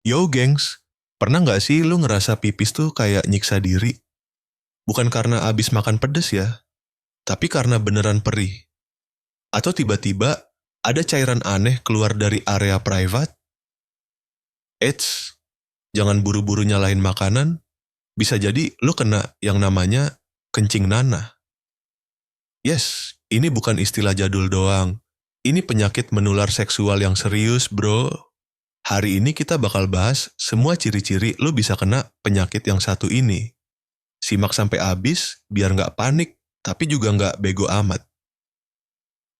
Yo gengs, pernah nggak sih lu ngerasa pipis tuh kayak nyiksa diri? Bukan karena abis makan pedes ya, tapi karena beneran perih. Atau tiba-tiba ada cairan aneh keluar dari area private? Eits, jangan buru-buru nyalahin makanan, bisa jadi lu kena yang namanya kencing nanah. Yes, ini bukan istilah jadul doang. Ini penyakit menular seksual yang serius bro. Hari ini kita bakal bahas semua ciri-ciri lu bisa kena penyakit yang satu ini. Simak sampai habis biar nggak panik, tapi juga nggak bego amat.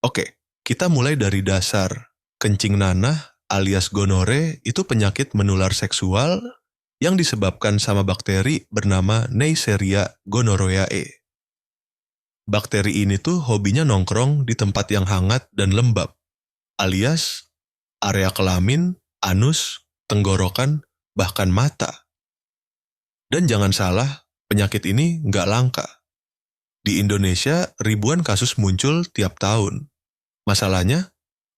Oke, kita mulai dari dasar. Kencing nanah alias gonore itu penyakit menular seksual yang disebabkan sama bakteri bernama Neisseria gonorrhoeae. Bakteri ini tuh hobinya nongkrong di tempat yang hangat dan lembab, alias area kelamin, anus, tenggorokan, bahkan mata. Dan jangan salah, penyakit ini nggak langka. Di Indonesia, ribuan kasus muncul tiap tahun. Masalahnya,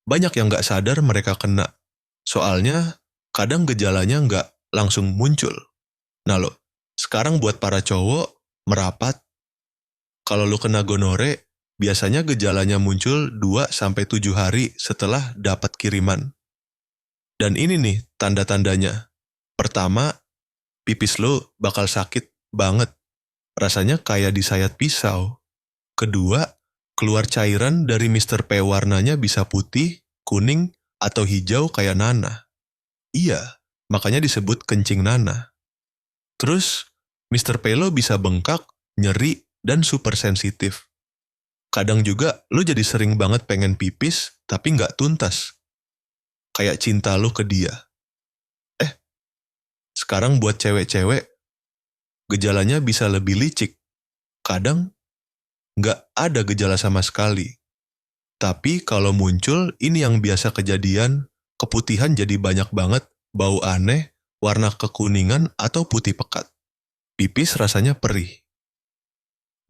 banyak yang nggak sadar mereka kena. Soalnya, kadang gejalanya nggak langsung muncul. Nah lo, sekarang buat para cowok, merapat. Kalau lo kena gonore, biasanya gejalanya muncul 2-7 hari setelah dapat kiriman. Dan ini nih tanda-tandanya. Pertama, pipis lo bakal sakit banget. Rasanya kayak disayat pisau. Kedua, keluar cairan dari Mr. P warnanya bisa putih, kuning, atau hijau kayak nanah. Iya, makanya disebut kencing nanah. Terus, Mr. P lo bisa bengkak, nyeri, dan super sensitif. Kadang juga lo jadi sering banget pengen pipis, tapi nggak tuntas. Kayak cinta lo ke dia. Sekarang buat cewek-cewek, gejalanya bisa lebih licik. Kadang, nggak ada gejala sama sekali. Tapi kalau muncul, ini yang biasa kejadian, keputihan jadi banyak banget, bau aneh, warna kekuningan atau putih pekat. Pipis rasanya perih.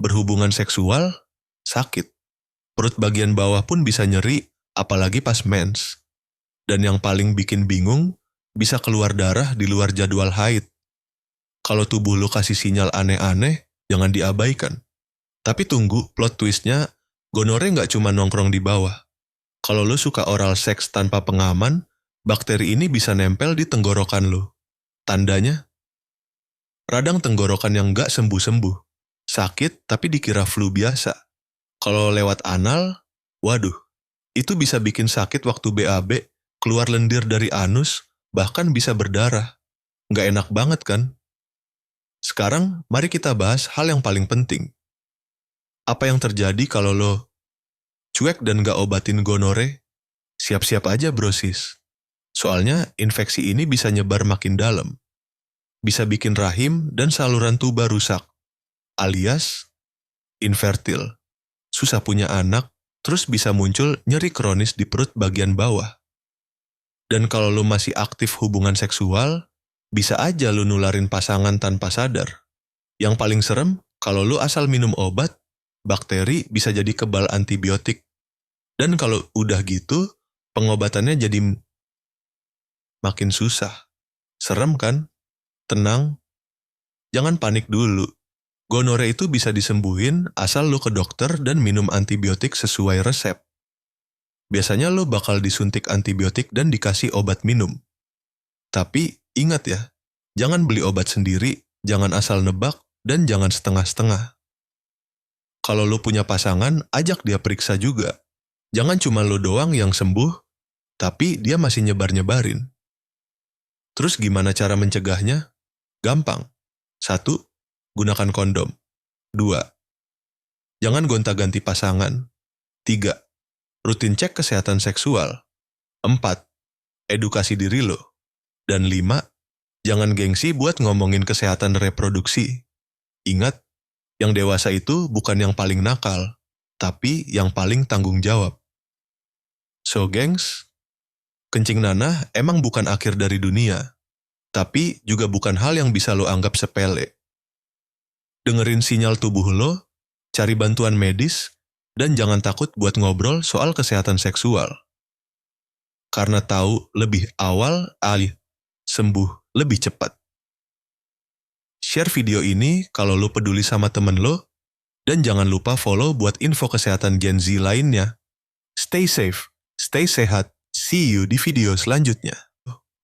Berhubungan seksual, sakit. Perut bagian bawah pun bisa nyeri, apalagi pas mens. Dan yang paling bikin bingung, bisa keluar darah di luar jadwal haid. Kalau tubuh lo kasih sinyal aneh-aneh, jangan diabaikan. Tapi tunggu, plot twistnya, gonore nggak cuma nongkrong di bawah. Kalau lo suka oral seks tanpa pengaman, bakteri ini bisa nempel di tenggorokan lo. Tandanya, radang tenggorokan yang nggak sembuh-sembuh. Sakit tapi dikira flu biasa. Kalau lewat anal, waduh, itu bisa bikin sakit waktu BAB, keluar lendir dari anus, bahkan bisa berdarah. Nggak enak banget kan? Sekarang, mari kita bahas hal yang paling penting. Apa yang terjadi kalau lo cuek dan gak obatin gonore? Siap-siap aja brosis. Soalnya infeksi ini bisa nyebar makin dalam. Bisa bikin rahim dan saluran tuba rusak. Alias infertil. Susah punya anak, terus bisa muncul nyeri kronis di perut bagian bawah. Dan kalau lo masih aktif hubungan seksual, bisa aja lo nularin pasangan tanpa sadar. Yang paling serem, kalau lo asal minum obat, bakteri bisa jadi kebal antibiotik. Dan kalau udah gitu, pengobatannya jadi makin susah. Serem kan? Tenang, jangan panik dulu. Gonore itu bisa disembuhin asal lo ke dokter dan minum antibiotik sesuai resep. Biasanya lo bakal disuntik antibiotik dan dikasih obat minum. Tapi ingat ya, jangan beli obat sendiri, jangan asal nebak, dan jangan setengah-setengah. Kalau lo punya pasangan, ajak dia periksa juga. Jangan cuma lo doang yang sembuh, tapi dia masih nyebar-nyebarin. Terus gimana cara mencegahnya? Gampang. 1. Gunakan kondom. 2. Jangan gonta-ganti pasangan. 3. Rutin cek kesehatan seksual. 4. Edukasi diri lo. Dan 5. Jangan gengsi buat ngomongin kesehatan reproduksi. Ingat, yang dewasa itu bukan yang paling nakal, tapi yang paling tanggung jawab. So, gengs, kencing nanah emang bukan akhir dari dunia, tapi juga bukan hal yang bisa lo anggap sepele. Dengerin sinyal tubuh lo, cari bantuan medis, dan jangan takut buat ngobrol soal kesehatan seksual. Karena tahu lebih awal, sembuh lebih cepat. Share video ini kalau lo peduli sama temen lo, dan jangan lupa follow buat info kesehatan Gen Z lainnya. Stay safe, stay sehat, see you di video selanjutnya.